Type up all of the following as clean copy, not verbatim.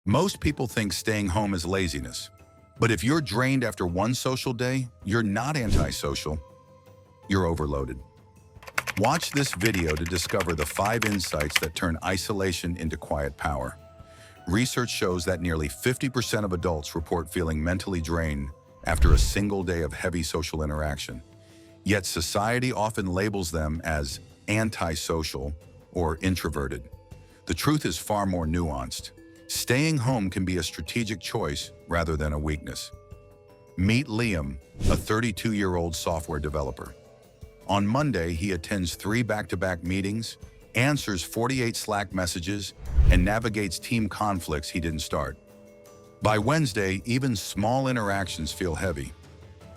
Most people think staying home is laziness. But if you're drained after one social day, you're not antisocial, you're overloaded. Watch this video to discover the 5 insights that turn isolation into quiet power. Research shows that nearly 50% of adults report feeling mentally drained after a single day of heavy social interaction. Yet society often labels them as antisocial or introverted. The truth is far more nuanced. Staying home can be a strategic choice rather than a weakness. Meet Liam, a 32-year-old software developer. On Monday, he attends 3 back-to-back meetings, answers 48 Slack messages, and navigates team conflicts he didn't start. By Wednesday, even small interactions feel heavy.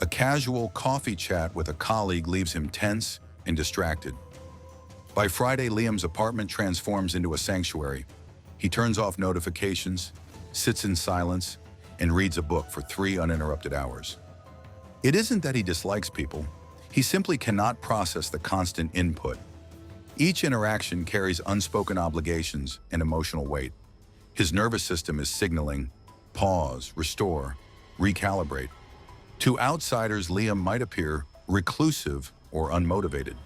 A casual coffee chat with a colleague leaves him tense and distracted. By Friday, Liam's apartment transforms into a sanctuary. He turns off notifications, sits in silence, and reads a book for 3 uninterrupted hours. It isn't that he dislikes people. He simply cannot process the constant input. Each interaction carries unspoken obligations and emotional weight. His nervous system is signaling, pause, restore, recalibrate. To outsiders, Liam might appear reclusive or unmotivated.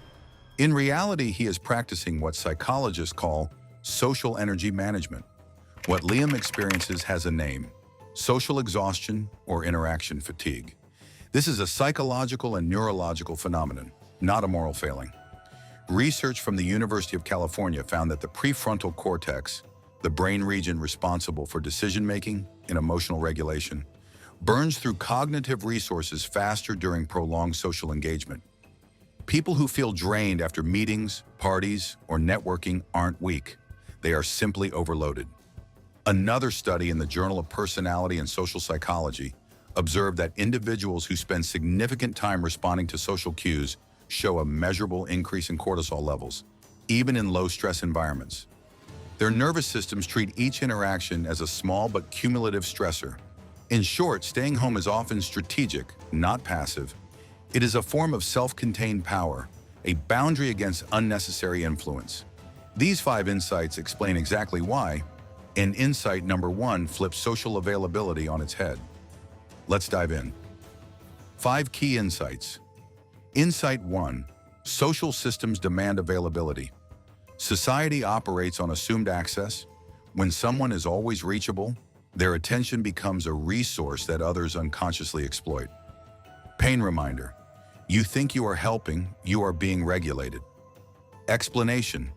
In reality, he is practicing what psychologists call social energy management. What Liam experiences has a name: social exhaustion or interaction fatigue. This is a psychological and neurological phenomenon, not a moral failing. Research from the University of California found that the prefrontal cortex, the brain region responsible for decision-making and emotional regulation, burns through cognitive resources faster during prolonged social engagement. People who feel drained after meetings, parties, or networking aren't weak. They are simply overloaded. Another study in the Journal of Personality and Social Psychology observed that individuals who spend significant time responding to social cues show a measurable increase in cortisol levels, even in low-stress environments. Their nervous systems treat each interaction as a small but cumulative stressor. In short, staying home is often strategic, not passive. It is a form of self-contained power, a boundary against unnecessary influence. These 5 insights explain exactly why, and insight number 1 flips social availability on its head. Let's dive in. 5 key insights. Insight 1. Social systems demand availability. Society operates on assumed access. When someone is always reachable, their attention becomes a resource that others unconsciously exploit. Pain reminder. You think you are helping, you are being regulated. Explanation.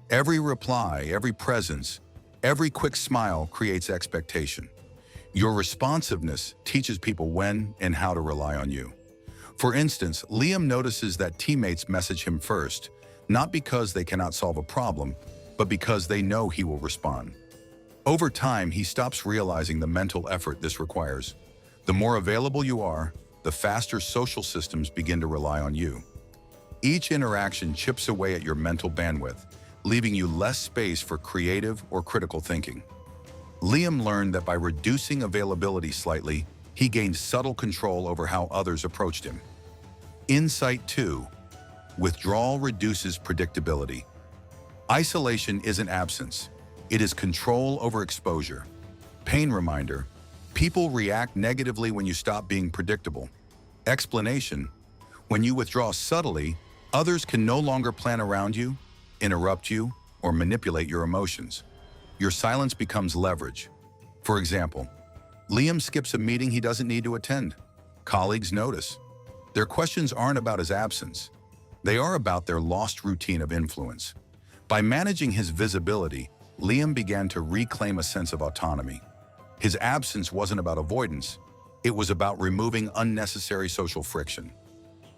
Every reply, every presence, every quick smile creates expectation. Your responsiveness teaches people when and how to rely on you. For instance, Liam notices that teammates message him first, not because they cannot solve a problem, but because they know he will respond. Over time, he stops realizing the mental effort this requires. The more available you are, the faster social systems begin to rely on you. Each interaction chips away at your mental bandwidth, leaving you less space for creative or critical thinking. Liam learned that by reducing availability slightly, he gained subtle control over how others approached him. Insight 2. Withdrawal reduces predictability. Isolation isn't absence. It is control over exposure. Pain reminder. People react negatively when you stop being predictable. Explanation. When you withdraw subtly, others can no longer plan around you, interrupt you, or manipulate your emotions. Your silence becomes leverage. For example, Liam skips a meeting he doesn't need to attend. Colleagues notice. Their questions aren't about his absence. They are about their lost routine of influence. By managing his visibility, Liam began to reclaim a sense of autonomy. His absence wasn't about avoidance. It was about removing unnecessary social friction.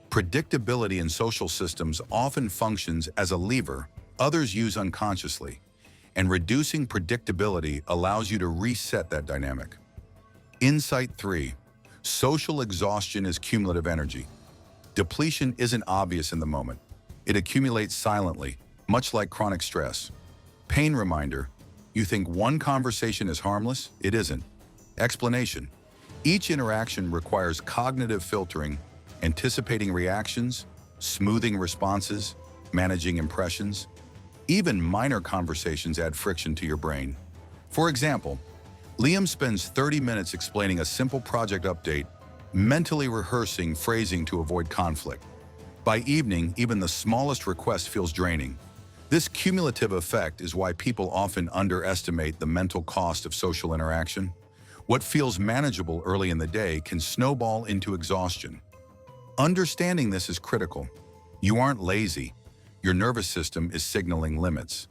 Predictability in social systems often functions as a lever others use unconsciously, and reducing predictability allows you to reset that dynamic. Insight 3. Social exhaustion is cumulative energy. Depletion isn't obvious in the moment. It accumulates silently, much like chronic stress. Pain reminder. You think one conversation is harmless? It isn't. Explanation. Each interaction requires cognitive filtering, anticipating reactions, smoothing responses, managing impressions. Even minor conversations add friction to your brain. For example, Liam spends 30 minutes explaining a simple project update, mentally rehearsing phrasing to avoid conflict. By evening, even the smallest request feels draining. This cumulative effect is why people often underestimate the mental cost of social interaction. What feels manageable early in the day can snowball into exhaustion. Understanding this is critical. You aren't lazy. Your nervous system is signaling limits.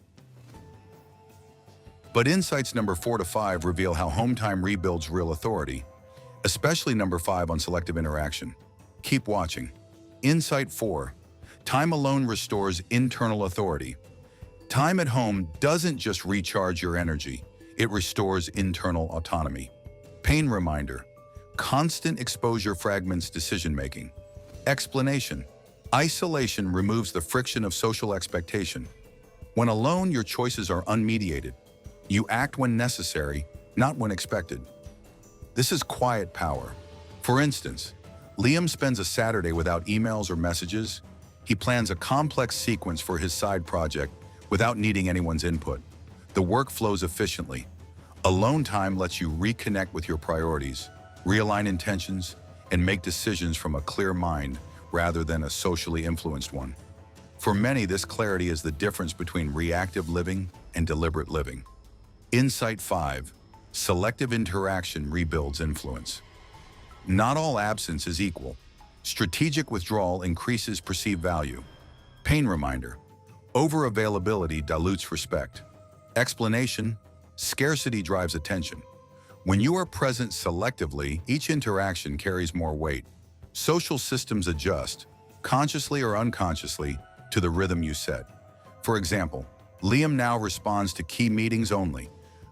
But insights number 4 to 5 reveal how home time rebuilds real authority, especially number 5 on selective interaction. Keep watching. Insight 4. Time alone restores internal authority. Time at home doesn't just recharge your energy, it restores internal autonomy. Pain reminder. Constant exposure fragments decision-making. Explanation. Isolation removes the friction of social expectation. When alone, your choices are unmediated. You act when necessary, not when expected. This is quiet power. For instance, Liam spends a Saturday without emails or messages. He plans a complex sequence for his side project without needing anyone's input. The work flows efficiently. Alone time lets you reconnect with your priorities, realign intentions, and make decisions from a clear mind rather than a socially influenced one. For many, this clarity is the difference between reactive living and deliberate living. Insight 5. Selective interaction rebuilds influence. Not all absence is equal. Strategic withdrawal increases perceived value. Pain reminder. Over-availability dilutes respect. Explanation. Scarcity drives attention. When you are present selectively, each interaction carries more weight. Social systems adjust, consciously or unconsciously, to the rhythm you set. For example, Liam now responds to key meetings only.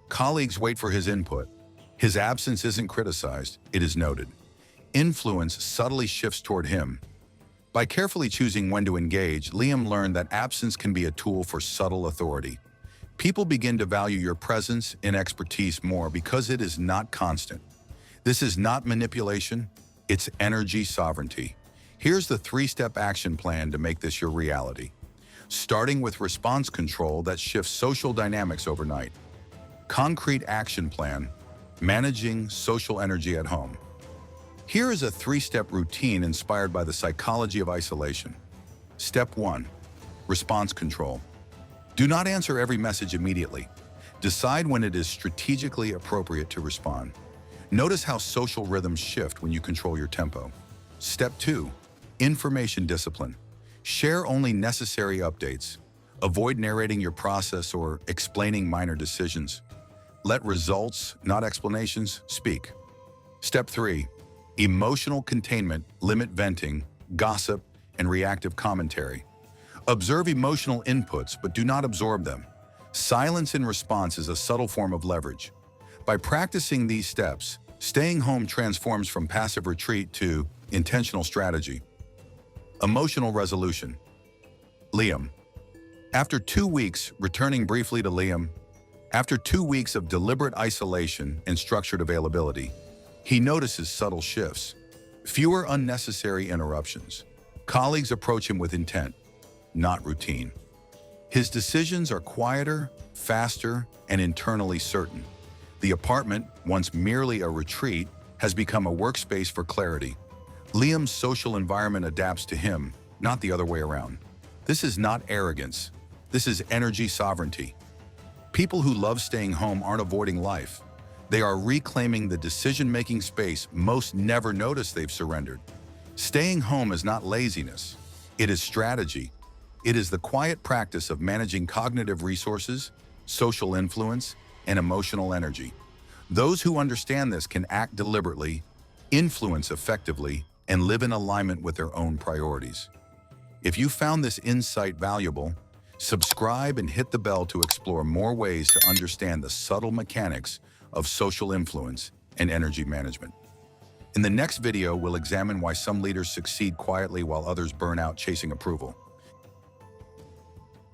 Colleagues wait for his input. His absence isn't criticized, it is noted. Influence subtly shifts toward him. By carefully choosing when to engage, Liam learned that absence can be a tool for subtle authority. People begin to value your presence and expertise more because it is not constant. This is not manipulation, it's energy sovereignty. Here's the 3-step action plan to make this your reality. Starting with response control that shifts social dynamics overnight. Concrete action plan, managing social energy at home. Here is a 3-step routine inspired by the psychology of isolation. Step 1. Response control. Do not answer every message immediately. Decide when it is strategically appropriate to respond. Notice how social rhythms shift when you control your tempo. Step 2. Information discipline. Share only necessary updates. Avoid narrating your process or explaining minor decisions. Let results, not explanations, speak. Step 3. Emotional containment. Limit venting, gossip, and reactive commentary. Observe emotional inputs, but do not absorb them. Silence in response is a subtle form of leverage. By practicing these steps, staying home transforms from passive retreat to intentional strategy. Emotional resolution. Liam. After 2 weeks, returning briefly to Liam, after 2 weeks of deliberate isolation and structured availability, he notices subtle shifts. Fewer unnecessary interruptions. Colleagues approach him with intent, not routine. His decisions are quieter, faster, and internally certain. The apartment, once merely a retreat, has become a workspace for clarity. Liam's social environment adapts to him, not the other way around. This is not arrogance. This is energy sovereignty. People who love staying home aren't avoiding life. They are reclaiming the decision-making space most never notice they've surrendered. Staying home is not laziness. It is strategy. It is the quiet practice of managing cognitive resources, social influence, and emotional energy. Those who understand this can act deliberately, influence effectively, and live in alignment with their own priorities. If you found this insight valuable, subscribe and hit the bell to explore more ways to understand the subtle mechanics of social influence and energy management. In the next video, we'll examine why some leaders succeed quietly while others burn out chasing approval.